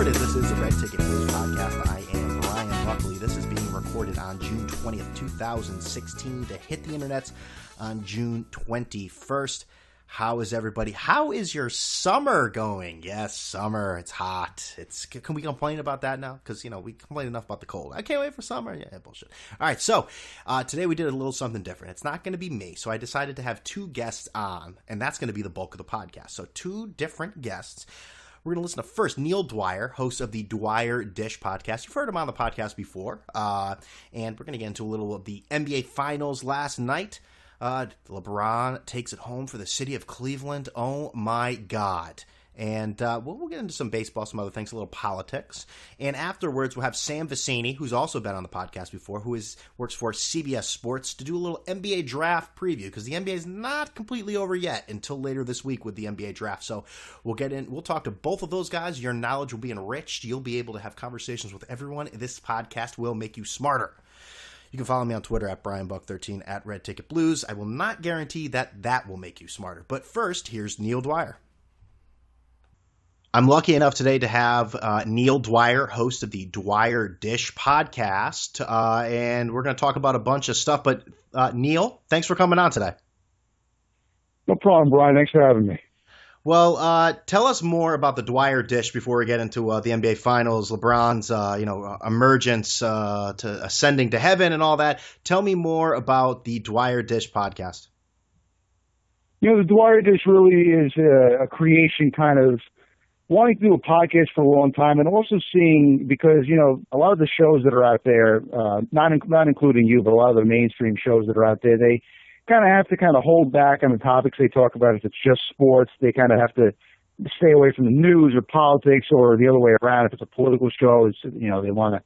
started. This is the Red Ticket Blues podcast. I am Brian Buckley. This is being recorded on June 20th, 2016 to hit the internets on June 21st. How is everybody? How is your summer going? Yes, summer. It's hot. Can we complain about that now? Because, we complain enough about the cold. I can't wait for summer. Yeah, bullshit. All right, so today we did a little something different. It's not going to be me, so I decided to have two guests on, and that's going to be the bulk of the podcast. So two different guests. We're going to listen to first Neil Dwyer, host of the Dwyer Dish podcast. You've heard him on the podcast before, and we're going to get into a little of the NBA Finals last night. LeBron takes it home for the city of Cleveland. Oh, my God. And we'll get into some baseball, some other things, a little politics. And afterwards, we'll have Sam Vecenie, who's also been on the podcast before, works for CBS Sports, to do a little NBA draft preview, because the NBA is not completely over yet until later this week with the NBA draft. So we'll talk to both of those guys. Your knowledge will be enriched. You'll be able to have conversations with everyone. This podcast will make you smarter. You can follow me on Twitter at BrianBuck13, at Red Ticket Blues. I will not guarantee that will make you smarter. But first, here's Neil Dwyer. I'm lucky enough today to have Neil Dwyer, host of the Dwyer Dish podcast, and we're going to talk about a bunch of stuff. But Neil, thanks for coming on today. No problem, Brian. Thanks for having me. Well, tell us more about the Dwyer Dish before we get into the NBA Finals, LeBron's emergence to ascending to heaven and all that. Tell me more about the Dwyer Dish podcast. The Dwyer Dish really is a creation, kind of wanting to do a podcast for a long time, and also seeing, because a lot of the shows that are out there, not including you, but a lot of the mainstream shows that are out there, they kind of have to hold back on the topics they talk about. If it's just sports, they kind of have to stay away from the news or politics, or the other way around. If it's a political show, they want to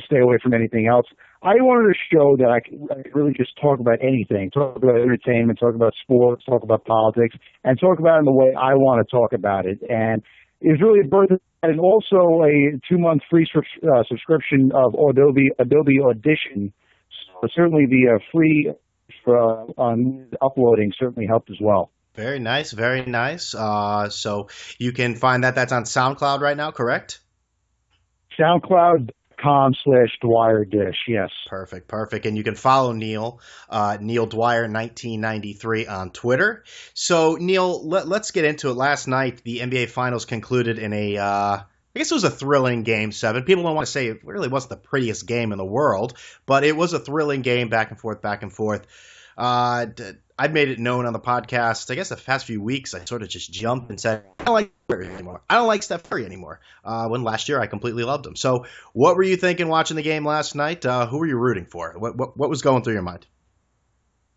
stay away from anything else. I wanted a show that I could really just talk about anything, talk about entertainment, talk about sports, talk about politics, and talk about it in the way I want to talk about it. And it was really a birth, and also a 2-month free subscription of Adobe Audition. So certainly the free on uploading certainly helped as well. Very nice, very nice. So you can find that. That's on SoundCloud right now, correct? SoundCloud.com/Dwyer Dish, yes. Perfect. And you can follow Neil Dwyer 1993 on Twitter. So Neil, let's get into it. Last night, the NBA Finals concluded in I guess it was a thrilling Game 7. People don't want to say it really wasn't the prettiest game in the world, but it was a thrilling game, back and forth. I've made it known on the podcast, I guess the past few weeks, I sort of just jumped and said, I don't like Curry anymore. I don't like Steph Curry anymore. When last year I completely loved him. So what were you thinking watching the game last night? Who were you rooting for? What was going through your mind?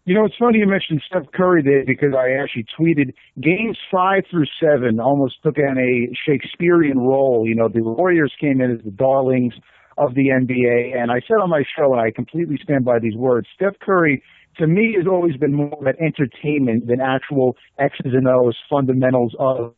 It's funny you mentioned Steph Curry there, because I actually tweeted games 5 through 7 almost took on a Shakespearean role. The Warriors came in as the darlings of the NBA, and I said on my show, and I completely stand by these words, Steph Curry, to me, has always been more about entertainment than actual X's and O's fundamentals of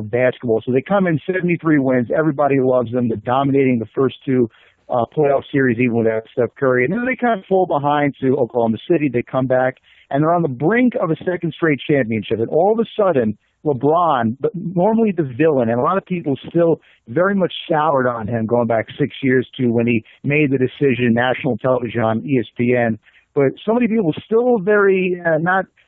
basketball. So they come in 73 wins. Everybody loves them. They're dominating the first two playoff series even without Steph Curry. And then they kind of fall behind to Oklahoma City. They come back, and they're on the brink of a second straight championship. And all of a sudden, LeBron, but normally the villain, and a lot of people still very much soured on him going back 6 years to when he made the decision, national television on ESPN. But so many people still very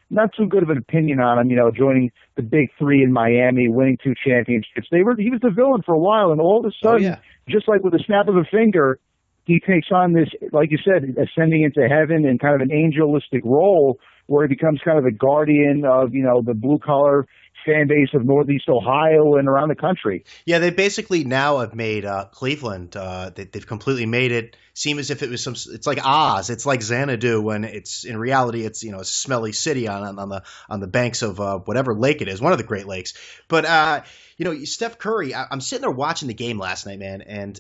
not too good of an opinion on him, joining the Big Three in Miami, winning 2 championships. He was the villain for a while, and all of a sudden, just like with a snap of a finger, he takes on this, like you said, ascending into heaven in kind of an angelistic role, where he becomes kind of the guardian of, the blue-collar fan base of Northeast Ohio and around the country. Yeah, they basically now have made Cleveland, they've completely made it seem as if it was it's like Oz. It's like Xanadu, when it's in reality it's a smelly city on the banks of whatever lake it is, one of the Great Lakes. But Steph Curry, I'm sitting there watching the game last night, man, and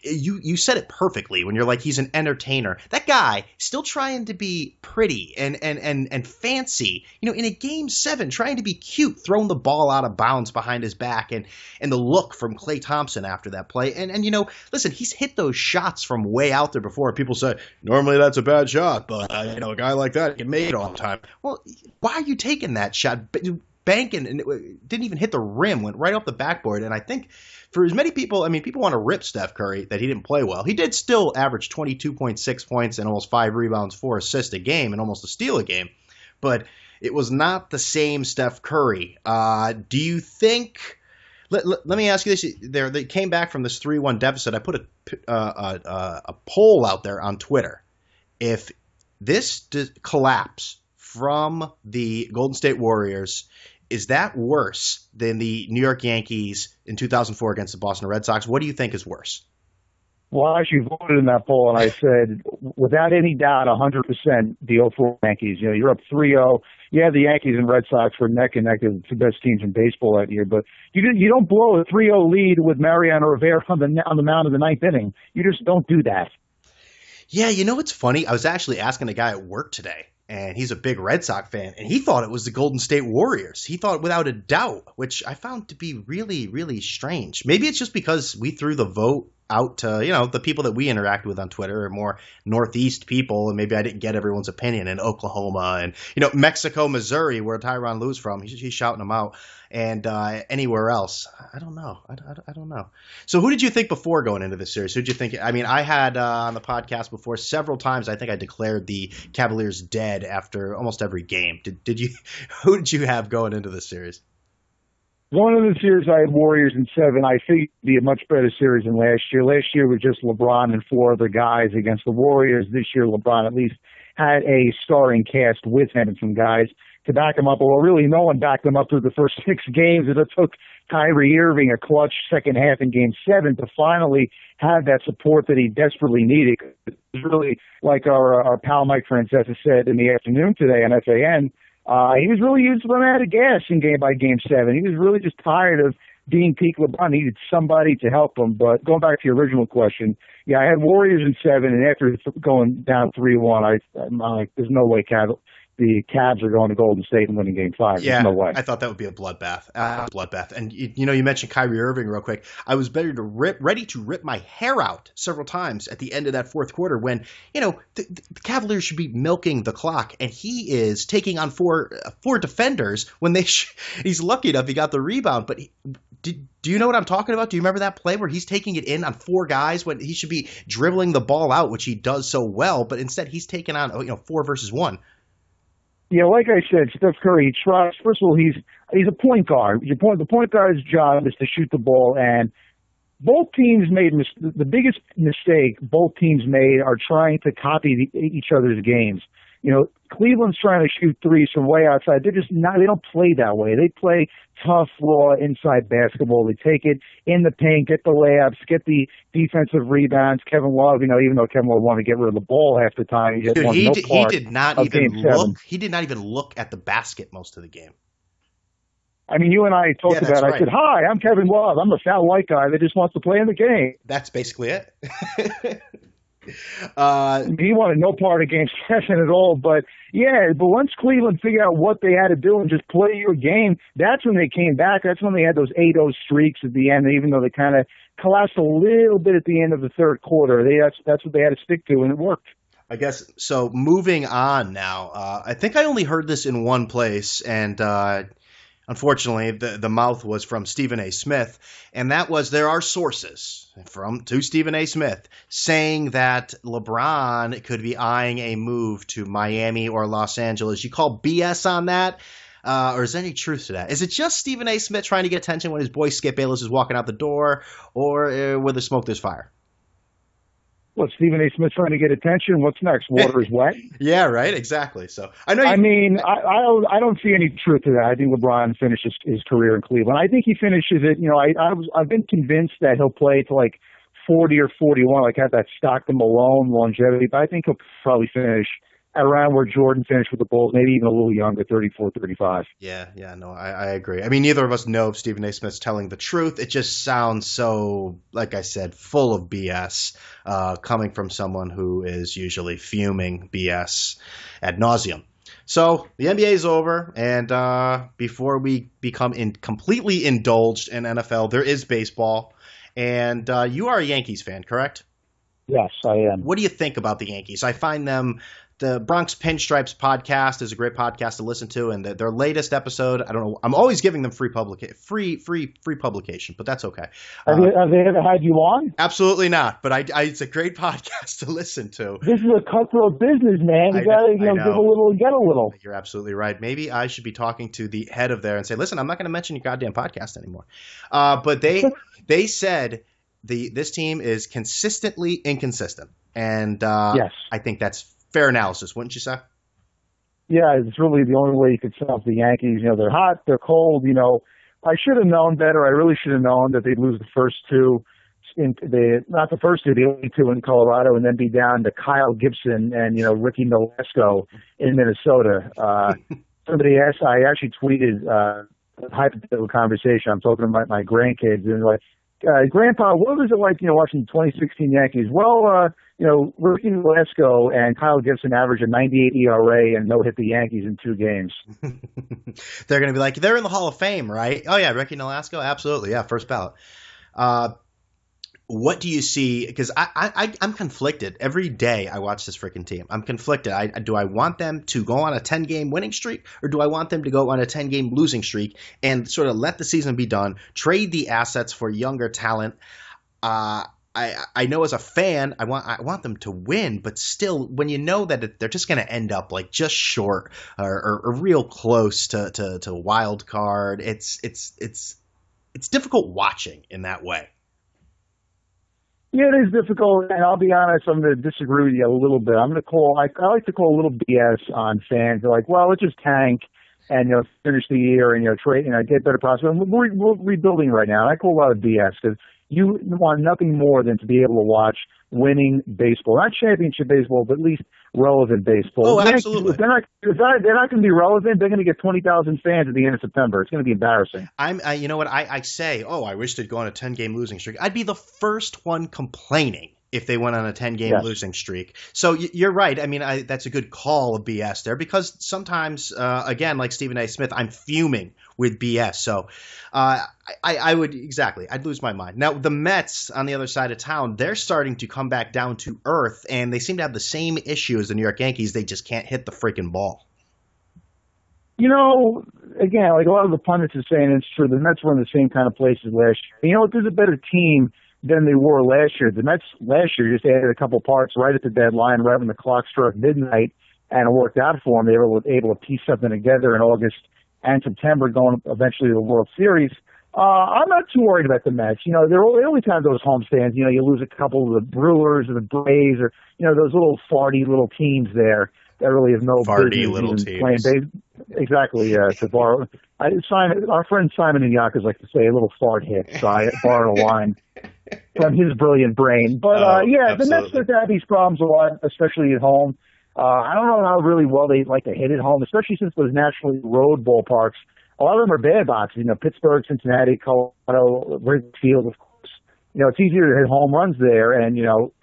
you said it perfectly when you're like, he's an entertainer. That guy still trying to be pretty and fancy, in a Game 7, trying to be cute, throwing the ball out of bounds behind his back, and the look from Klay Thompson after that play. And listen, he's hit those shots from way out there before. People say, normally that's a bad shot, but a guy like that can make it all the time. Well, why are you taking that shot? banking, and it didn't even hit the rim, went right off the backboard. And I think for as many people, I mean, people want to rip Steph Curry that he didn't play well. He did still average 22.6 points and almost 5 rebounds, 4 assists a game, and almost a steal a game. But it was not the same Steph Curry. Do you think? Let me ask you this: they came back from this 3-1 deficit. I put a poll out there on Twitter. If this collapse from the Golden State Warriors, is that worse than the New York Yankees in 2004 against the Boston Red Sox? What do you think is worse? Well, I actually voted in that poll, and I said, without any doubt, 100% the 04 Yankees. You know, you're up 3-0. Yeah, the Yankees and Red Sox were neck and neck as the two best teams in baseball that year, but you don't blow a 3-0 lead with Mariano Rivera on the mound in the ninth inning. You just don't do that. Yeah, you know what's funny? I was actually asking a guy at work today, and he's a big Red Sox fan, and he thought it was the Golden State Warriors. He thought without a doubt, which I found to be really, really strange. Maybe it's just because we threw the vote out to, you know, the people that we interact with on Twitter are more Northeast people, and maybe I didn't get everyone's opinion in Oklahoma and, you know, Mexico, Missouri, where Tyronn Lue's from. He's shouting them out. And anywhere else, I don't know. I don't know. So who did you think before going into this series? Who did you think? I mean, I had on the podcast before several times, I think I declared the Cavaliers dead after almost every game. Did you? Who did you have going into this series? Going into the series, I had Warriors in 7. I think it'd be a much better series than last year. Last year was just LeBron and 4 other guys against the Warriors. This year, LeBron at least had a starring cast with him and some guys to back him up. Well, really, no one backed him up through the first 6 games. It took Kyrie Irving a clutch second half in Game 7 to finally have that support that he desperately needed. It was really like our pal Mike Francesa said in the afternoon today on FAN. He was really used to run out of gas in by Game 7. He was really just tired of being peak LeBron. He needed somebody to help him. But going back to your original question, yeah, I had Warriors in 7, and after going down 3-1, I'm like, there's no way the Cavs are going to Golden State and winning Game 5. Yeah, There's no way. I thought that would be a bloodbath. And you know, you mentioned Kyrie Irving real quick. I was ready to rip my hair out several times at the end of that fourth quarter when, you know, the Cavaliers should be milking the clock, and he is taking on four defenders when he's lucky enough he got the rebound. But do you know what I'm talking about? Do you remember that play where he's taking it in on 4 guys when he should be dribbling the ball out, which he does so well, but instead he's taking on 4 versus 1. Yeah, like I said, Steph Curry, he tries. First of all, he's a point guard. The point guard's job is to shoot the ball, and both teams made the biggest mistake both teams made are trying to copy each other's games. You know, Cleveland's trying to shoot threes from way outside. They're just not. They don't play that way. They play tough, raw inside basketball. They take it in the paint, get the layups, get the defensive rebounds. Kevin Love, you know, even though Kevin Love wanted to get rid of the ball half the time, he did not even look at the basket most of the game. I mean, you and I talked about it. Right. I said, "Hi, I'm Kevin Love. I'm a fat white guy that just wants to play in the game." That's basically it. He wanted no part of Game 7 at all. But once Cleveland figured out what they had to do and just play your game, that's when they came back. That's when they had those 8-0 streaks at the end, even though they kind of collapsed a little bit at the end of the third quarter. That's what they had to stick to, and it worked. I guess so. Moving on now, I think I only heard this in one place, and unfortunately, the mouth was from Stephen A. Smith, and that was there are sources to Stephen A. Smith saying that LeBron could be eyeing a move to Miami or Los Angeles. You call BS on that? Or is there any truth to that? Is it just Stephen A. Smith trying to get attention when his boy Skip Bayless is walking out the door, or where there's smoke, there's fire? What, Stephen A. Smith trying to get attention? What's next? Water is wet? Yeah, right. Exactly. So I know. I don't see any truth to that. I think LeBron finishes his career in Cleveland. I think he finishes it. You know, I've been convinced that he'll play to like 40 or 41, like have that Stockton Malone longevity. But I think he'll probably finish around where Jordan finished with the Bulls, maybe even a little younger, 34, 35. Yeah, no, I agree. I mean, neither of us know if Stephen A. Smith's telling the truth. It just sounds so, like I said, full of BS, coming from someone who is usually fuming BS ad nauseum. So the NBA is over, and before we become completely indulged in NFL, there is baseball. And you are a Yankees fan, correct? Yes, I am. What do you think about the Yankees? I find them the Bronx Pinstripes podcast is a great podcast to listen to, and their latest episode, I don't know, I'm always giving them free publication, but that's okay. Have they ever had you on? Absolutely not, but it's a great podcast to listen to. This is a cutthroat business, man. You gotta give a little and get a little. You're absolutely right. Maybe I should be talking to the head of there and say, listen, I'm not going to mention your goddamn podcast anymore. But they said this team is consistently inconsistent, and yes. I think that's fair analysis, wouldn't you say? Yeah, it's really the only way you could sum up the Yankees. They're hot, they're cold. I should have known better. I really should have known that they'd lose the first two. Not the first two, the only two in Colorado, and then be down to Kyle Gibson and Ricky Nolasco in Minnesota. Somebody asked. I actually tweeted a hypothetical conversation. I'm talking about my grandkids, and like, Grandpa, what was it like, watching the 2016 Yankees? Well, Ricky Nolasco and Kyle Gibson averaged a 98 ERA and no-hit the Yankees in 2 games. They're going to be like, they're in the Hall of Fame, right? Oh, yeah, Ricky Nolasco? Absolutely, yeah, first ballot. What do you see? Because I'm conflicted. Every day I watch this freaking team. I'm conflicted. Do I want them to go on a 10-game winning streak, or do I want them to go on a 10-game losing streak and sort of let the season be done, trade the assets for younger talent? I know as a fan, I want them to win, but still, when you know that they're just going to end up like just short or real close to wild card, it's difficult watching in that way. Yeah, it is difficult, and I'll be honest, I'm going to disagree with you a little bit. I like to call a little BS on fans. They're like, well, let's just tank and finish the year and trade get better prospects. We're rebuilding right now. And I call a lot of BS because you want nothing more than to be able to watch winning baseball, not championship baseball, but at least relevant baseball. Oh, absolutely. If they're not going to be relevant, they're going to get 20,000 fans at the end of September. It's going to be embarrassing. You know what I say? Oh, I wish they'd go on a 10-game losing streak. I'd be the first one complaining if they went on a 10-game losing streak. So you're right. I mean, that's a good call of BS there, because sometimes, again, like Stephen A. Smith, I'm fuming with BS. So I would I'd lose my mind. Now, the Mets on the other side of town, they're starting to come back down to earth, and they seem to have the same issue as the New York Yankees. They just can't hit the freaking ball. Again, like a lot of the pundits are saying, it's true. The Mets were in the same kind of places last year. There's a better team than they were last year. The Mets last year just added a couple parts right at the deadline, right when the clock struck midnight, and it worked out for them. They were able to piece something together in August and September, going eventually to the World Series. I'm not too worried about the Mets. They always have those homestands. You lose a couple of the Brewers or the Braves, or those little farty little teams there that really have no farty business little even teams. Playing. Exactly. To borrow, our friend Simon and Yakas like to say a little fart hit. So I borrowed a line from his brilliant brain. But the Mets have these problems a lot, especially at home. I don't know how really well they like to hit at home, especially since those National League road ballparks, a lot of them are bad boxes. Pittsburgh, Cincinnati, Colorado, Wrigley Field, of course. It's easier to hit home runs there and,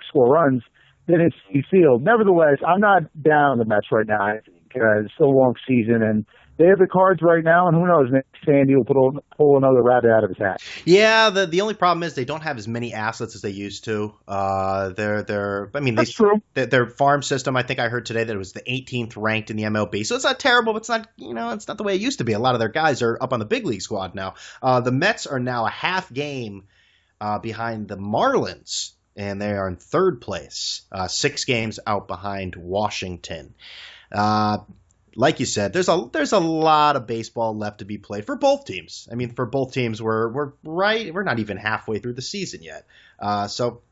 score runs than it's Field. Nevertheless, I'm not down on the Mets right now. I think it's still a long season, and they have the cards right now, and who knows, maybe Sandy will pull another rabbit out of his hat. Yeah, the only problem is they don't have as many assets as they used to. That's true. Their farm system, I think I heard today that it was the 18th ranked in the MLB, so it's not terrible, but it's not it's not the way it used to be. A lot of their guys are up on the big league squad now. The Mets are now a half game behind the Marlins, and they are in third place, 6 games out behind Washington. Like you said, there's a lot of baseball left to be played for both teams. I mean, for both teams, we're not even halfway through the season yet. So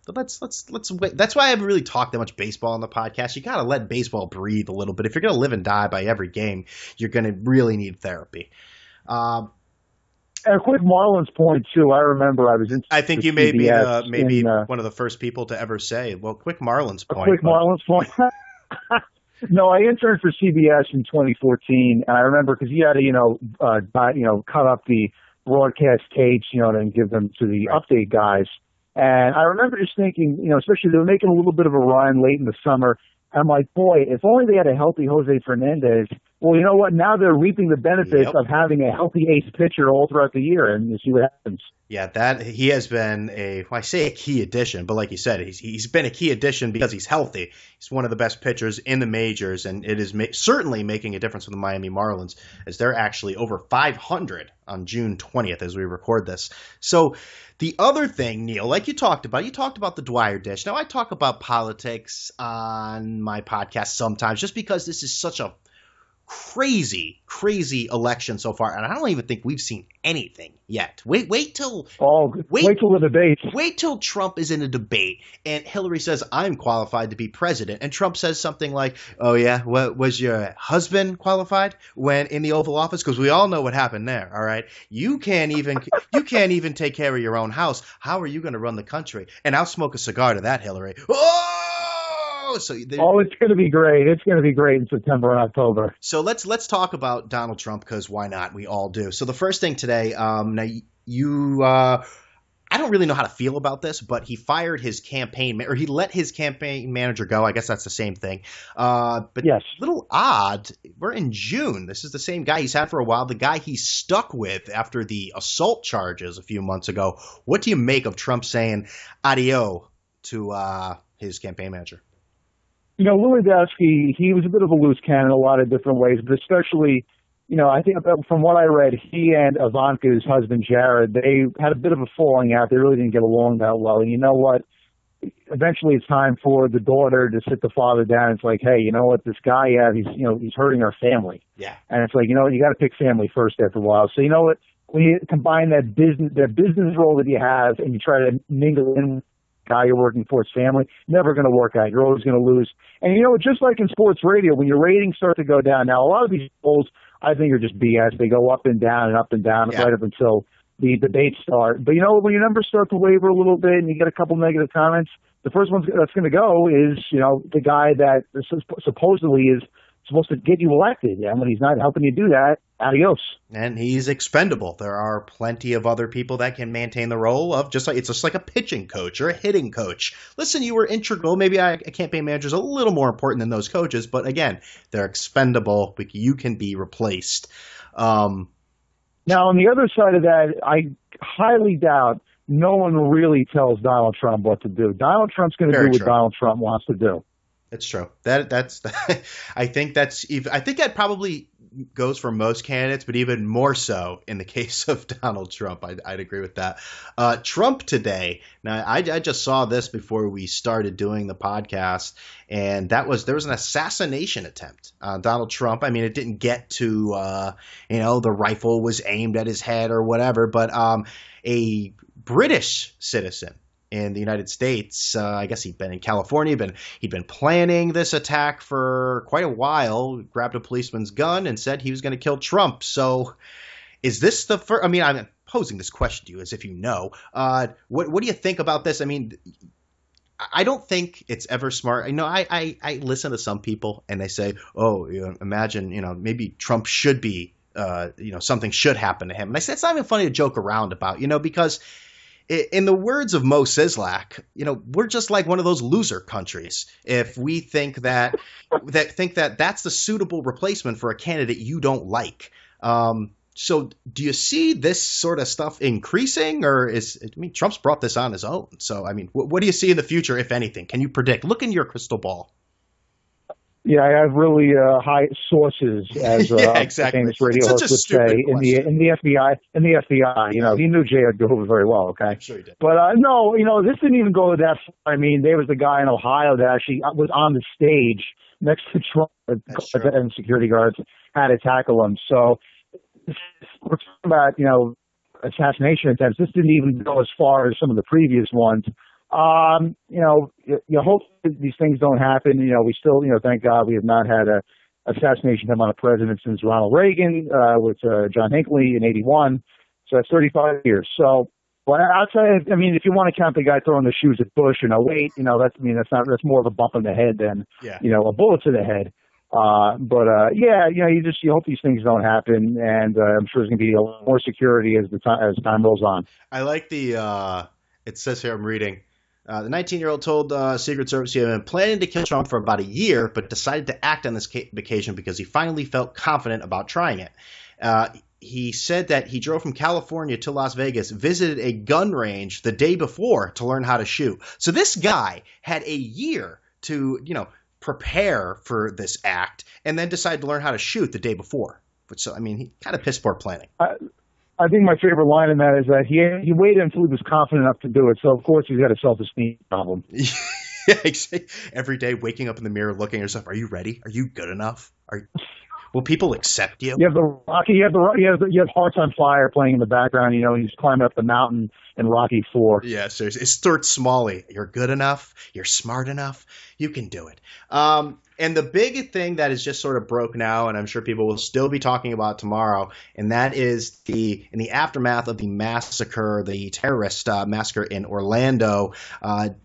let's wait. That's why I haven't really talked that much baseball on the podcast. You got to let baseball breathe a little bit. If you're going to live and die by every game, you're going to really need therapy. And a quick Marlins point too. I remember I was in. I think you may be one of the first people to ever say, "Well, quick Marlins point." Marlins point. No, I interned for CBS in 2014, and I remember because you had to, cut up the broadcast tapes, and give them to the update guys. And I remember just thinking, especially they were making a little bit of a run late in the summer. I'm like, boy, if only they had a healthy Jose Fernandez, Well, you know what? Now they're reaping the benefits Yep. of having a healthy ace pitcher all throughout the year, and you see what happens. Yeah, that he has been I say a key addition, but like you said, he's been a key addition because he's healthy. He's one of the best pitchers in the majors, and it is certainly making a difference for the Miami Marlins as they're actually over 500 on June 20th as we record this. So the other thing, Neil, like you talked about the Dwyer Dish. Now I talk about politics on my podcast sometimes just because this is such a crazy election so far, and I don't even think we've seen anything yet. Wait till the debate. Wait till Trump is in a debate and Hillary says, I'm qualified to be president, and Trump says something like, oh yeah, what was your husband qualified when in the Oval Office? Because we all know what happened there. All right, you can't even take care of your own house. How are you going to run the country? And I'll smoke a cigar to that, Hillary. It's going to be great. It's going to be great in September and October. So let's talk about Donald Trump, because why not? We all do. So the first thing today, now you, I don't really know how to feel about this, but he fired his campaign, or he let his campaign manager go. I guess that's the same thing. But yes, a little odd. We're in June. This is the same guy he's had for a while. The guy he's stuck with after the assault charges a few months ago. What do you make of Trump saying adios to his campaign manager? You know, Lewandowski, he was a bit of a loose cannon in a lot of different ways, but especially, you know, I think from what I read, he and Ivanka's husband, Jared, they had a bit of a falling out. They really didn't get along that well. And you know what? Eventually it's time for the daughter to sit the father down. It's like, hey, you know what? This guy, he's hurting our family. Yeah. And it's like, you know, you got to pick family first after a while. So you know what? When you combine that business role that you have and you try to mingle in guy you're working for, his family, never going to work out. You're always going to lose. And, you know, just like in sports radio, when your ratings start to go down, now a lot of these polls, I think, are just BS. They go up and down right up until the debates start. But, you know, when your numbers start to waver a little bit and you get a couple negative comments, the first one that's going to go is, you know, the guy that supposedly is supposed to get you elected. And when he's not helping you do that, adios. And he's expendable. There are plenty of other people that can maintain the role of it's just like a pitching coach or a hitting coach. Listen, you were integral. Maybe a campaign manager is a little more important than those coaches, but again, they're expendable. You can be replaced. Now, on the other side of that, I highly doubt no one really tells Donald Trump what to do. Donald Trump's going to do what Donald Trump wants to do. That's true. That's I think that probably goes for most candidates, but even more so in the case of Donald Trump. I'd agree with that. Trump today. Now, I just saw this before we started doing the podcast, and there was an assassination attempt on Donald Trump. I mean, it didn't get to the rifle was aimed at his head or whatever, but a British citizen in the United States, I guess he'd been in California, he'd been planning this attack for quite a while, grabbed a policeman's gun and said he was going to kill Trump. So is this the first? I mean, I'm posing this question to you as if you know. What do you think about this? I mean, I don't think it's ever smart. I listen to some people and they say, oh, imagine, maybe Trump should be, something should happen to him. And I say, it's not even funny to joke around about, because in the words of Mo Sislak, we're just like one of those loser countries if we think that that's the suitable replacement for a candidate you don't like. So do you see this sort of stuff increasing, or Trump's brought this on his own? So, what do you see in the future, if anything? Can you predict? Look in your crystal ball. Yeah, I have really high sources, as exactly. famous radio host would say, in the FBI. He knew J. Edgar Hoover very well. Okay, I'm sure he did. But no, this didn't even go that far. I mean, there was a guy in Ohio that actually was on the stage next to Trump, and security guards had to tackle him. So we're talking about assassination attempts. This didn't even go as far as some of the previous ones. You hope these things don't happen. We still, thank God we have not had a assassination attempt on a president since Ronald Reagan, with John Hinckley in '81. So that's 35 years. So, well, I'll tell you, if you want to count the guy throwing the shoes at Bush in '08, that's more of a bump in the head than, a bullet to the head. You hope these things don't happen, and I'm sure there's going to be a lot more security as time rolls on. I like it says here, I'm reading, The 19-year-old told Secret Service he had been planning to kill Trump for about a year, but decided to act on this occasion because he finally felt confident about trying it. He said that he drove from California to Las Vegas, visited a gun range the day before to learn how to shoot. So this guy had a year to, prepare for this act and then decided to learn how to shoot the day before. So, I mean, he kind of piss poor planning. I think my favorite line in that is that he waited until he was confident enough to do it. So, of course, he's got a self-esteem problem. Yeah, every day waking up in the mirror looking at yourself, are you ready? Are you good enough? Will people accept you? You have the Rocky. You have Hearts on Fire playing in the background. He's climbing up the mountain in Rocky 4. Yeah, seriously. It's Stuart Smalley. You're good enough. You're smart enough. You can do it. And the big thing that is just sort of broke now, and I'm sure people will still be talking about tomorrow, and that is in the aftermath of the massacre, the terrorist massacre in Orlando.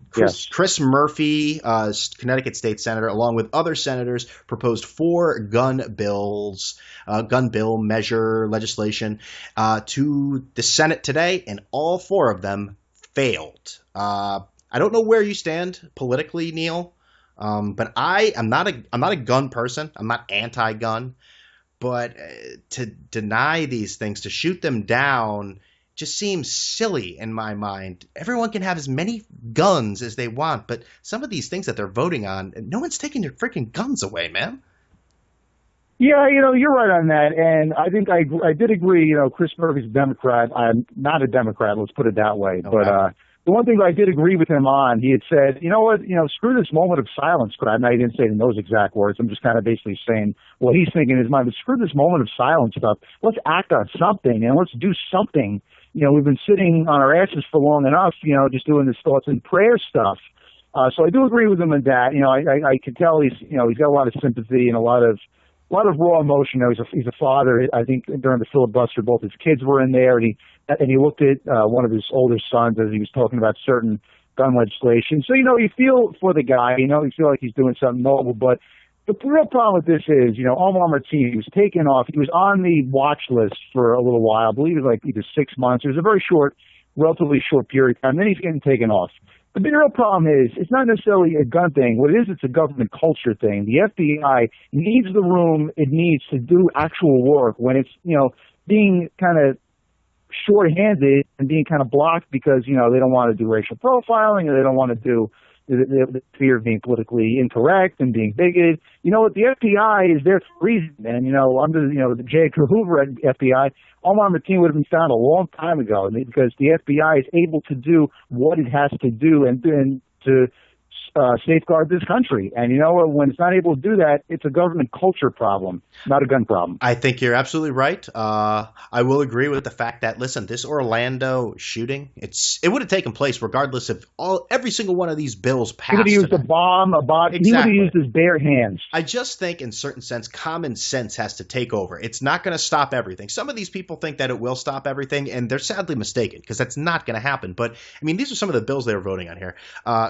Chris Murphy, Connecticut state senator, along with other senators, proposed 4 gun bill measure legislation to the Senate today, and all 4 of them failed. I don't know where you stand politically, Neil. But I'm not a gun person. I'm not anti-gun, but to deny these things, to shoot them down, just seems silly in my mind. Everyone can have as many guns as they want, but some of these things that they're voting on, no one's taking their freaking guns away, man. Yeah, you're right on that, and I think I did agree. Chris Murphy's a Democrat. I'm not a Democrat. Let's put it that way, okay. But. The one thing I did agree with him on, he had said, you know what, screw this moment of silence crowd. Now, he didn't say it in those exact words. I'm just kind of basically saying what he's thinking in his mind. But screw this moment of silence stuff. Let's act on something and let's do something. We've been sitting on our asses for long enough, just doing this thoughts and prayer stuff. So I do agree with him in that. I could tell he's got a lot of sympathy and a lot of raw emotion. He's a father. I think during the filibuster, both his kids were in there, and he looked at one of his older sons as he was talking about certain gun legislation. So, you feel for the guy, you feel like he's doing something noble. But the real problem with this is, Omar Martin, he was taken off. He was on the watch list for a little while. I believe it was like either 6 months. It was a very relatively short period of time. Then he's getting taken off. But the real problem is, it's not necessarily a gun thing. What it is, it's a government culture thing. The FBI needs the room it needs to do actual work when it's, being kind of short-handed and being kind of blocked because, they don't want to do racial profiling or they don't want to do the fear of being politically incorrect and being bigoted. What the FBI is there for a reason. And, under, the J. Edgar Hoover at FBI, Omar Martin would have been found a long time ago because the FBI is able to do what it has to do and to safeguard this country. And when it's not able to do that, it's a government culture problem, not a gun problem. I think you're absolutely right. I will agree with the fact that, listen, this Orlando shooting, it would have taken place regardless of every single one of these bills passed. He would have used a bomb, exactly. He would have used his bare hands. I just think, in certain sense, common sense has to take over. It's not going to stop everything. Some of these people think that it will stop everything, and they're sadly mistaken because that's not going to happen. But, I mean, these are some of the bills they were voting on here.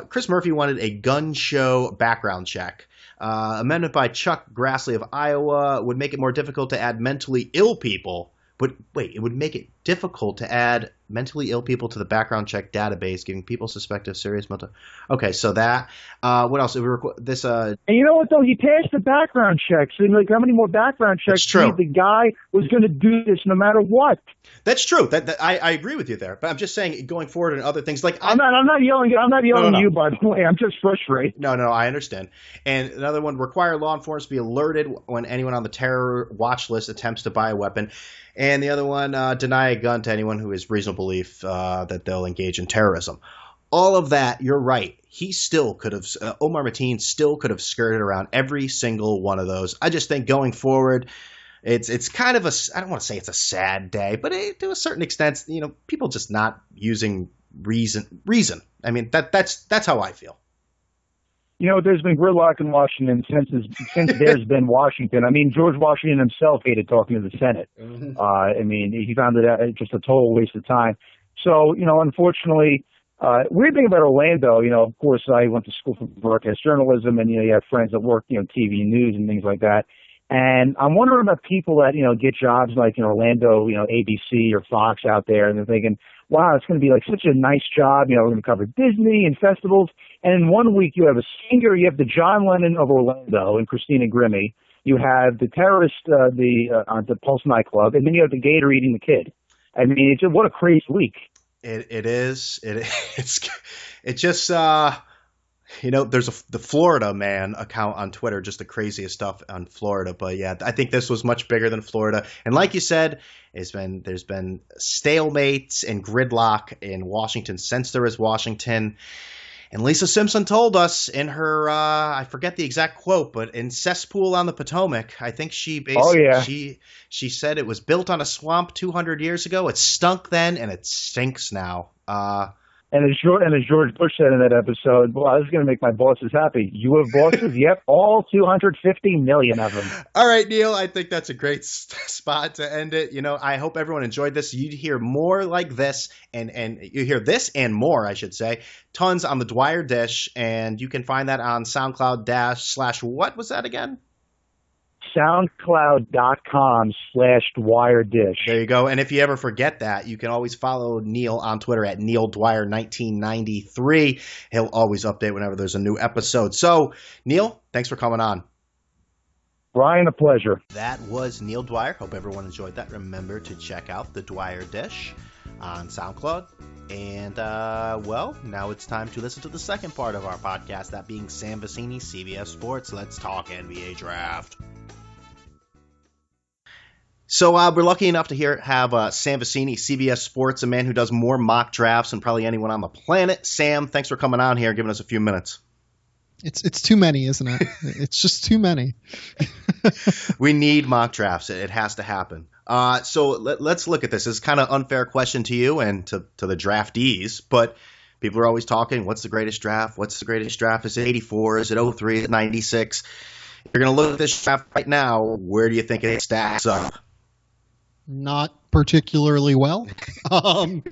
Chris Murphy wanted a gun show background check. Amendment by Chuck Grassley of Iowa would make it more difficult to add mentally ill people. But wait, it would make it difficult to add mentally ill people to the background check database, giving people suspected of serious mental. Okay, so that. What else? This. And you know what though? He passed the background check. So like, how many more background checks? True. The guy was going to do this no matter what. That's true. I agree with you there. But I'm just saying, going forward and other things like I'm not yelling. I'm not yelling at you, by the way. I'm just frustrated. No, I understand. And another one: require law enforcement to be alerted when anyone on the terror watch list attempts to buy a weapon. And the other one: deny a gun to anyone who has reasonable belief that they'll engage in terrorism. All of that, you're right. He still could have, Omar Martin still could have skirted around every single one of those. I just think going forward, it's kind of I don't want to say it's a sad day, but to a certain extent, people just not using reason. I mean, that's how I feel. There's been gridlock in Washington since there's been Washington. I mean, George Washington himself hated talking to the Senate. Mm-hmm. I mean, he found it just a total waste of time. So, unfortunately, weird thing about Orlando, of course, I went to school for broadcast journalism, and, you have friends that work, TV news and things like that. And I'm wondering about people that, get jobs like in Orlando, ABC or Fox out there, and they're thinking, wow, it's going to be like such a nice job. We're going to cover Disney and festivals. And in 1 week, you have a singer, you have the John Lennon of Orlando and Christina Grimmie. You have the terrorist, on the Pulse nightclub, and then you have the gator eating the kid. I mean, what a crazy week. It is. It just, there's the Florida man account on Twitter, just the craziest stuff on Florida. But yeah, I think this was much bigger than Florida. And like you said, there's been stalemates and gridlock in Washington since there is Washington. And Lisa Simpson told us in her, I forget the exact quote, but in Cesspool on the Potomac, I think she basically, she said it was built on a swamp 200 years ago. It stunk then, and it stinks now. And as George Bush said in that episode, well, this is going to make my bosses happy. You have bosses? Yep, all 250 million of them. All right, Neil, I think that's a great spot to end it. I hope everyone enjoyed this. You'd hear more like this, and you hear this and more, I should say, tons on the Dwyer Dish, and you can find that on SoundCloud / what was that again? SoundCloud.com/Dwyer Dish. There you go. And if you ever forget that, you can always follow Neil on Twitter at NeilDwyer1993. He'll always update whenever there's a new episode. So, Neil, thanks for coming on. Brian, a pleasure. That was Neil Dwyer. Hope everyone enjoyed that. Remember to check out the Dwyer Dish on SoundCloud. And, now it's time to listen to the second part of our podcast, that being Sam Vecenie, CBS Sports. Let's talk NBA Draft. So we're lucky enough to have Sam Vecenie, CBS Sports, a man who does more mock drafts than probably anyone on the planet. Sam, thanks for coming on here and giving us a few minutes. It's too many, isn't it? It's just too many. We need mock drafts. It has to happen. So let's look at this. It's kind of unfair question to you and to the draftees, but people are always talking, what's the greatest draft? What's the greatest draft? Is it 84? Is it 03? Is it 96? You're going to look at this draft right now. Where do you think it stacks up? Not particularly well. We've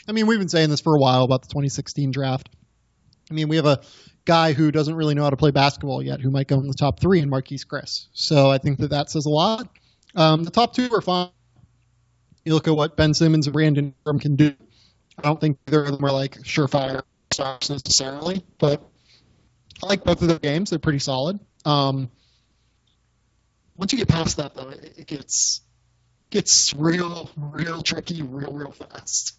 been saying this for a while about the 2016 draft. We have a guy who doesn't really know how to play basketball yet who might go in the top 3 in Marquise Kris. So I think that says a lot. The top 2 are fine. You look at what Ben Simmons and Brandon Ingram can do. I don't think either of them are like surefire stars necessarily, but I like both of their games. They're pretty solid. Once you get past that, though, it gets real tricky real fast.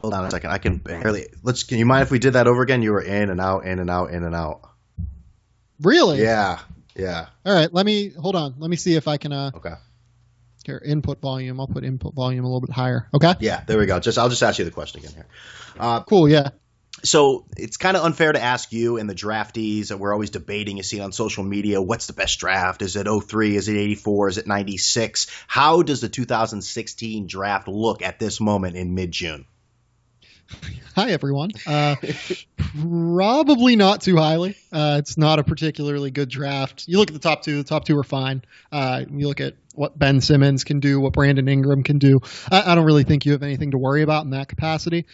Hold on a second. I can barely. Can you mind if we did that over again? You were in and out, in and out, in and out. Really? Yeah. All right. Hold on. Let me see if I can. Okay. Here, input volume. I'll put input volume a little bit higher. Okay. Yeah. There we go. I'll just ask you the question again here. Cool. Yeah. So it's kind of unfair to ask you and the draftees that we're always debating. You see on social media, what's the best draft? Is it 03? Is it 84? Is it 96? How does the 2016 draft look at this moment in mid-June? Hi, everyone. Probably not too highly. It's not a particularly good draft. You look at the top 2. The top 2 are fine. You look at what Ben Simmons can do, what Brandon Ingram can do. I don't really think you have anything to worry about in that capacity.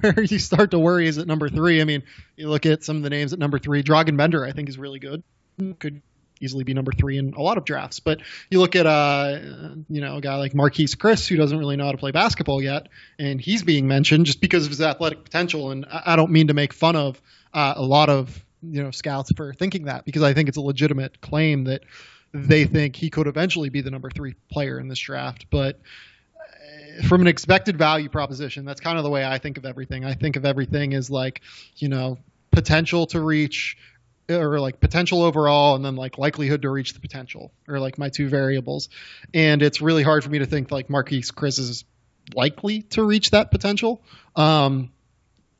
Where you start to worry is at number 3. You look at some of the names at number 3. Dragan Bender, I think, is really good. Could easily be number 3 in a lot of drafts. But you look at a guy like Marquise Kris, who doesn't really know how to play basketball yet, and he's being mentioned just because of his athletic potential. And I don't mean to make fun of a lot of scouts for thinking that, because I think it's a legitimate claim that they think he could eventually be the number 3 player in this draft. But from an expected value proposition, that's kind of the way I think of everything. I think of everything as potential to reach, or potential overall, and then likelihood to reach the potential, or my 2 variables. And it's really hard for me to think Marquise Kris is likely to reach that potential.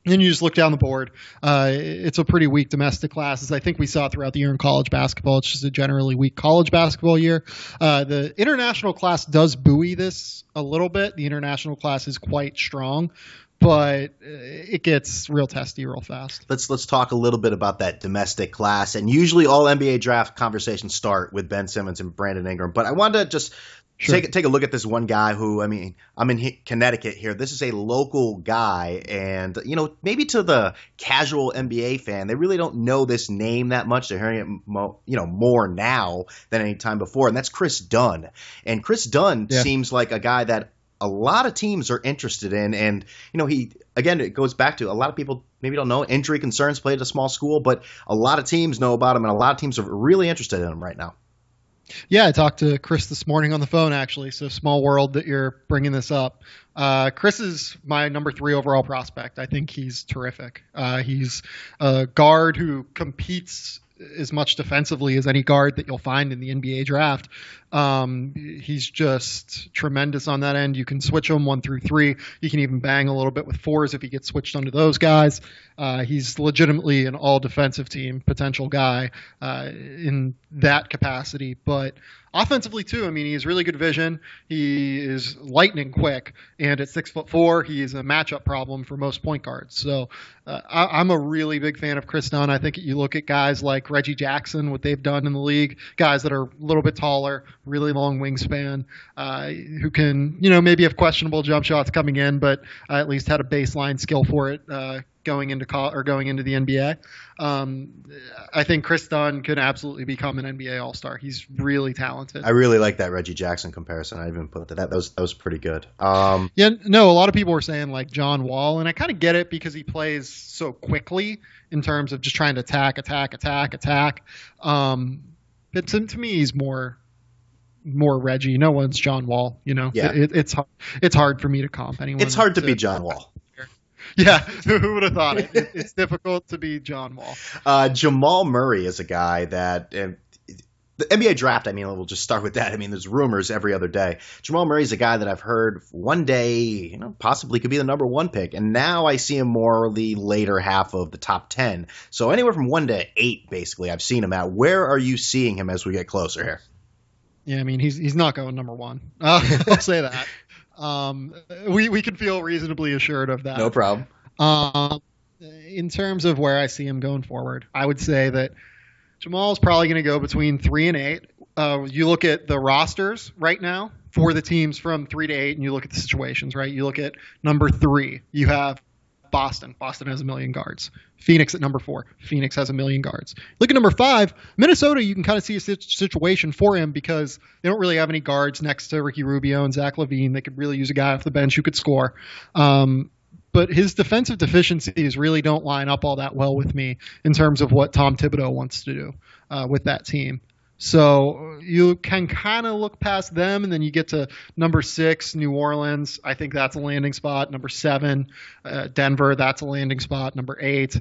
Then you just look down the board. It's a pretty weak domestic class, as I think we saw throughout the year in college basketball. It's just a generally weak college basketball year. The international class does buoy this a little bit. The international class is quite strong, but it gets real testy real fast. Let's talk a little bit about that domestic class. And usually all NBA draft conversations start with Ben Simmons and Brandon Ingram. But I wanted to just Sure. Take a look at this one guy who, I mean, I'm in Connecticut here. This is a local guy, and maybe to the casual NBA fan, they really don't know this name that much. They're hearing it, more now than any time before, and that's Kris Dunn. And Kris Dunn seems like a guy that a lot of teams are interested in, and it goes back to a lot of people maybe don't know injury concerns. Played at a small school, but a lot of teams know about him, and a lot of teams are really interested in him right now. Yeah, I talked to Kris this morning on the phone, actually, so small world that you're bringing this up. Kris is my number 3 overall prospect. I think he's terrific. He's a guard who competes as much defensively as any guard that you'll find in the NBA draft. He's just tremendous on that end. You can switch him 1 through 3. You can even bang a little bit with 4s if he gets switched onto those guys. He's legitimately an all defensive team potential guy in that capacity, but offensively too. I mean, he has really good vision. He is lightning quick, and at 6'4", he is a matchup problem for most point guards. So I'm a really big fan of Kris Dunn. I think you look at guys like Reggie Jackson, what they've done in the league, guys that are a little bit taller, really long wingspan, who can, maybe have questionable jump shots coming in, but at least had a baseline skill for it going into the NBA. I think Kris Dunn could absolutely become an NBA All-Star. He's really talented. I really like that Reggie Jackson comparison. I even put that. That was pretty good. A lot of people were saying like John Wall, and I kind of get it because he plays so quickly in terms of just trying to attack. But to me, he's more Reggie. No one's John Wall. It's hard for me to comp anyone. It's hard to be John Wall. Yeah, who would have thought it? It's difficult to be John Wall. Jamal Murray is a guy that the NBA draft, we'll just start with that. There's rumors every other day. Jamal Murray is a guy that I've heard one day, possibly could be the number 1 pick. And now I see him more the later half of the top 10. So anywhere from 1 to 8, basically, I've seen him at. Where are you seeing him as we get closer here? Yeah, he's not going number 1. I'll say that. We can feel reasonably assured of that. No problem. In terms of where I see him going forward, I would say that Jamal's probably going to go between 3 and 8. You look at the rosters right now for the teams from 3 to 8, and you look at the situations, right? You look at number 3, you have Boston. Boston has 1 million guards. Phoenix at number 4. Phoenix has 1 million guards. Look at number 5, Minnesota. You can kind of see a situation for him because they don't really have any guards next to Ricky Rubio and Zach LaVine. They could really use a guy off the bench who could score. But his defensive deficiencies really don't line up all that well with me in terms of what Tom Thibodeau wants to do with that team. So you can kind of look past them, and then you get to number 6, New Orleans. I think that's a landing spot. Number 7, Denver, that's a landing spot. Number 8,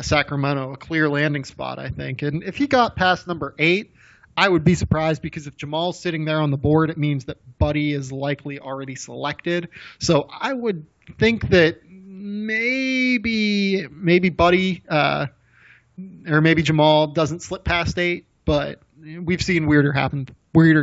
Sacramento, a clear landing spot, I think. And if he got past number 8, I would be surprised because if Jamal's sitting there on the board, it means that Buddy is likely already selected. So I would think that maybe Buddy or maybe Jamal doesn't slip past 8, but we've seen weirder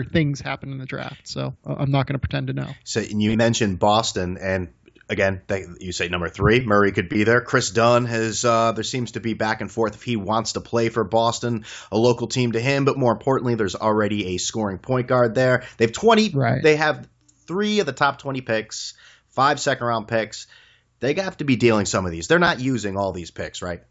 things happen in the draft, so I'm not going to pretend to know. So you mentioned Boston, and again, you say number 3, Murray could be there. Kris Dunn has there seems to be back and forth if he wants to play for Boston, a local team to him, but more importantly, there's already a scoring point guard there. They have 20. Right. They have 3 of the top 20 picks, 5 second-round picks. They have to be dealing some of these. They're not using all these picks, right?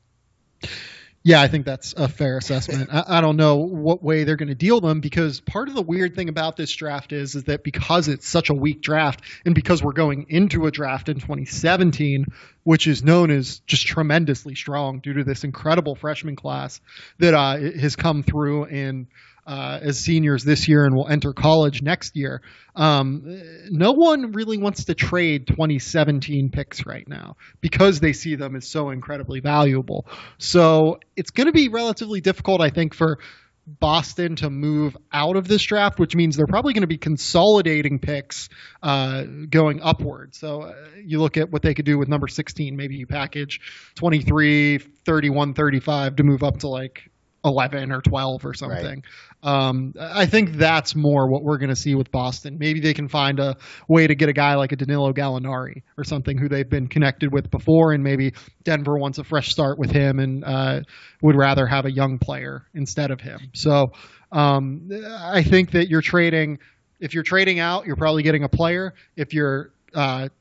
Yeah, I think that's a fair assessment. I don't know what way they're going to deal them because part of the weird thing about this draft is that because it's such a weak draft and because we're going into a draft in 2017, which is known as just tremendously strong due to this incredible freshman class that has come through and as seniors this year and will enter college next year. No one really wants to trade 2017 picks right now because they see them as so incredibly valuable. So it's going to be relatively difficult, I think, for Boston to move out of this draft, which means they're probably going to be consolidating picks going upward. So you look at what they could do with number 16. Maybe you package 23, 31, 35 to move up to like 11 or 12 or something. Right. I think that's more what we're going to see with Boston. Maybe they can find a way to get a guy like a Danilo Gallinari or something who they've been connected with before, and maybe Denver wants a fresh start with him and would rather have a young player instead of him. So I think that you're trading if you're trading out, you're probably getting a player. If you're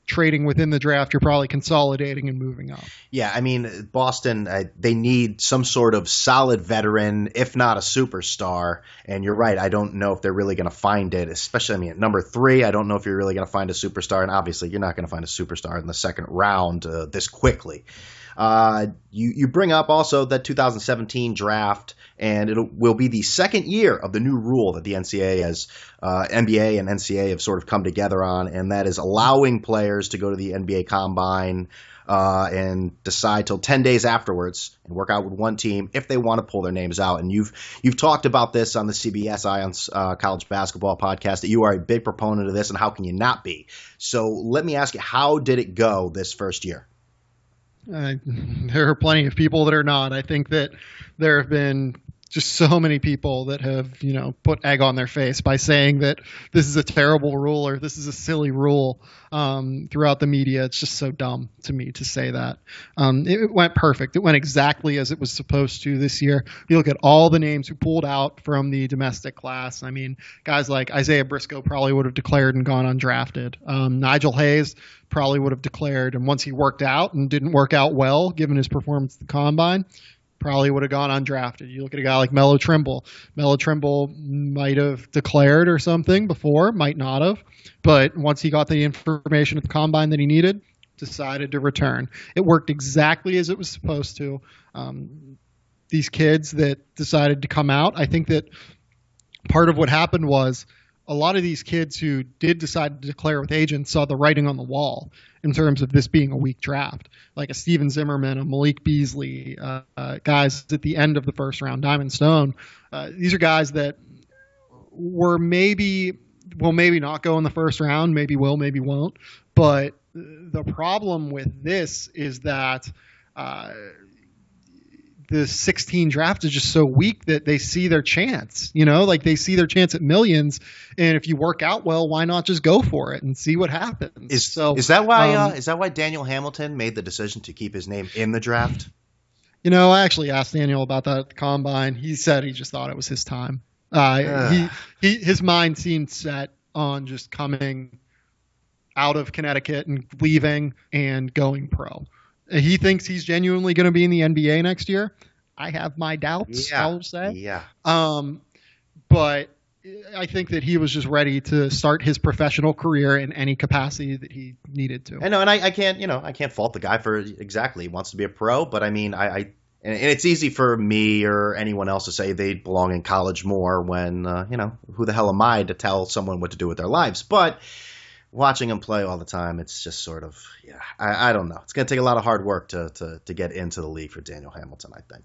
trading within the draft, you're probably consolidating and moving up. Yeah, I mean, Boston, they need some sort of solid veteran, if not a superstar. And you're right, I don't know if they're really going to find it, especially, I mean, at number 3, I don't know if you're really going to find a superstar. And obviously, you're not going to find a superstar in the second round this quickly. You bring up also that 2017 draft, and it will be the second year of the new rule that the NBA and NCAA have sort of come together on, and that is allowing players to go to the NBA Combine and decide till 10 days afterwards and work out with one team if they want to pull their names out. And you've talked about this on the CBS Ions College Basketball podcast, that you are a big proponent of this, and how can you not be? So let me ask you, how did it go this first year? There are plenty of people that are not. I think that there have been just so many people that have, put egg on their face by saying that this is a terrible rule or this is a silly rule throughout the media. It's just so dumb to me to say that. It went perfect. It went exactly as it was supposed to this year. You look at all the names who pulled out from the domestic class. I mean, guys like Isaiah Briscoe probably would have declared and gone undrafted. Nigel Hayes probably would have declared, and once he worked out and didn't work out well, given his performance at the Combine, probably would have gone undrafted. You look at a guy like Melo Trimble. Melo Trimble might have declared or something before, might not have, but once he got the information at the Combine that he needed, decided to return. It worked exactly as it was supposed to. These kids that decided to come out, I think that part of what happened was a lot of these kids who did decide to declare with agents saw the writing on the wall in terms of this being a weak draft, like a Steven Zimmerman, a Malik Beasley, guys at the end of the first round, Diamond Stone. These are guys that will maybe not go in the first round, maybe will, maybe won't. But the problem with this is that the 16 draft is just so weak that they see their chance, like they see their chance at millions. And if you work out well, why not just go for it and see what happens? Is that why Daniel Hamilton made the decision to keep his name in the draft? I actually asked Daniel about that at the Combine. He said he just thought it was his time. His mind seemed set on just coming out of Connecticut and leaving and going pro. He thinks he's genuinely going to be in the NBA next year. I have my doubts, I'll say. Yeah. But I think that he was just ready to start his professional career in any capacity that he needed to. I know, and I can't fault the guy for exactly. He wants to be a pro, but I mean, and it's easy for me or anyone else to say they belong in college more when, who the hell am I to tell someone what to do with their lives? But watching him play all the time, it's just sort of, I don't know. It's going to take a lot of hard work to get into the league for Daniel Hamilton, I think.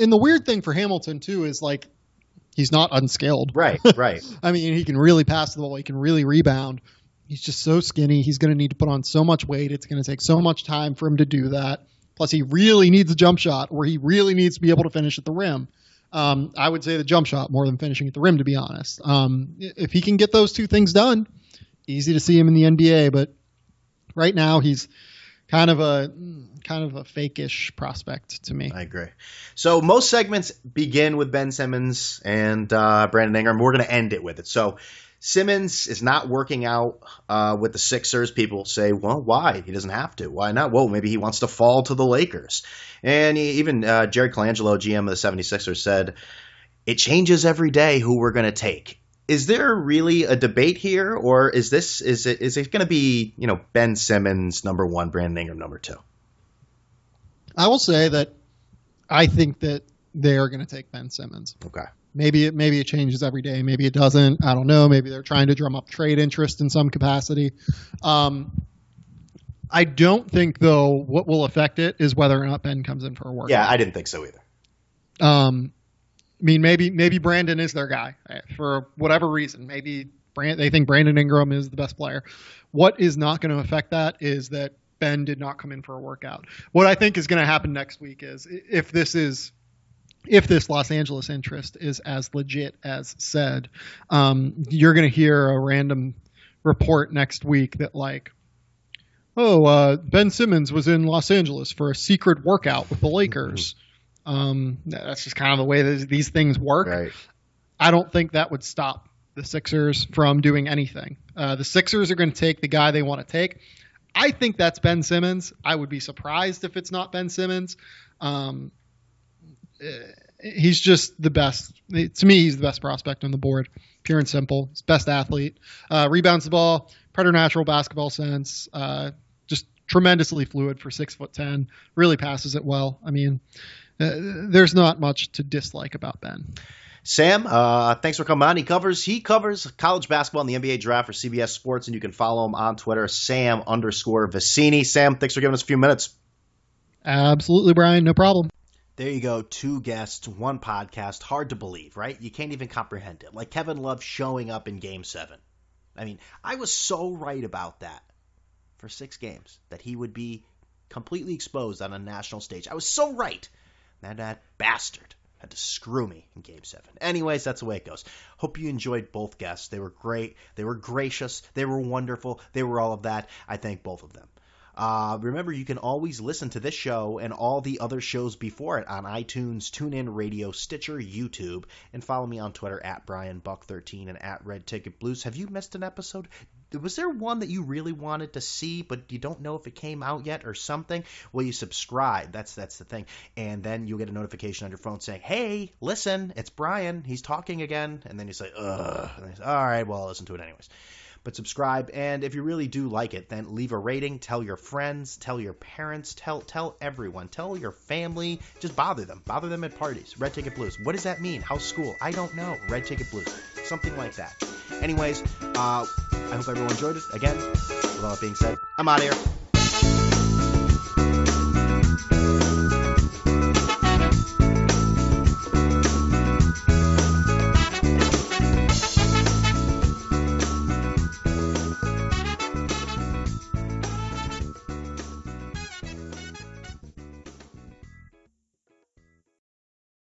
And the weird thing for Hamilton, too, is like he's not unskilled. Right. I mean, he can really pass the ball. He can really rebound. He's just so skinny. He's going to need to put on so much weight. It's going to take so much time for him to do that. Plus, he really needs a jump shot, or he really needs to be able to finish at the rim. I would say the jump shot more than finishing at the rim, to be honest. If he can get those two things done, easy to see him in the NBA, but right now he's kind of a fake-ish prospect to me. I agree. So most segments begin with Ben Simmons and Brandon Ingram. We're going to end it with it. So Simmons is not working out with the Sixers. People say, well, why? He doesn't have to. Why not? Well, maybe he wants to fall to the Lakers. And even Jerry Colangelo, GM of the 76ers, said, it changes every day who we're going to take. Is there really a debate here, or is it going to be, Ben Simmons number 1, Brandon Ingram number 2? I will say that I think that they are going to take Ben Simmons. Okay. Maybe it changes every day. Maybe it doesn't. I don't know. Maybe they're trying to drum up trade interest in some capacity. I don't think, though, what will affect it is whether or not Ben comes in for a workout. Yeah, I didn't think so either. I mean, maybe Brandon is their guy for whatever reason. Maybe they think Brandon Ingram is the best player. What is not going to affect that is that Ben did not come in for a workout. What I think is going to happen next week is if this Los Angeles interest is as legit as said, you're going to hear a random report next week that Ben Simmons was in Los Angeles for a secret workout with the Lakers. That's just kind of the way that these things work. Right. I don't think that would stop the Sixers from doing anything. The Sixers are going to take the guy they want to take. I think that's Ben Simmons. I would be surprised if it's not Ben Simmons. He's just the best. To me, he's the best prospect on the board. Pure and simple. He's best athlete. Rebounds the ball. Preternatural basketball sense. Just tremendously fluid for 6'10". Really passes it well. I mean, there's not much to dislike about Ben. Sam, thanks for coming on. He covers college basketball and the NBA draft for CBS Sports, and you can follow him on Twitter, Sam_Vecenie. Sam, thanks for giving us a few minutes. Absolutely, Brian. No problem. There you go. 2 guests, 1 podcast. Hard to believe, right? You can't even comprehend it. Like Kevin Love showing up in Game 7. I mean, I was so right about that for 6 games, that he would be completely exposed on a national stage. I was so right. That bastard had to screw me in Game 7. Anyways, that's the way it goes. Hope you enjoyed both guests. They were great. They were gracious. They were wonderful. They were all of that. I thank both of them. Remember, you can always listen to this show and all the other shows before it on iTunes, TuneIn Radio, Stitcher, YouTube, and follow me on Twitter at BrianBuck13 and at Red Ticket Blues. Have you missed an episode? Was there one that you really wanted to see, but you don't know if it came out yet or something? Well, you subscribe. That's the thing. And then you'll get a notification on your phone saying, hey, listen, it's Brian. He's talking again. And then you say, ugh. And they say, all right, well, I'll listen to it anyways. But subscribe, and if you really do like it, then leave a rating, tell your friends, tell your parents, tell everyone, tell your family, just bother them at parties. Red Ticket Blues. What does that mean? How's school? I don't know. Red Ticket Blues. Something like that. Anyways, I hope everyone enjoyed it. Again, with all that being said, I'm out of here.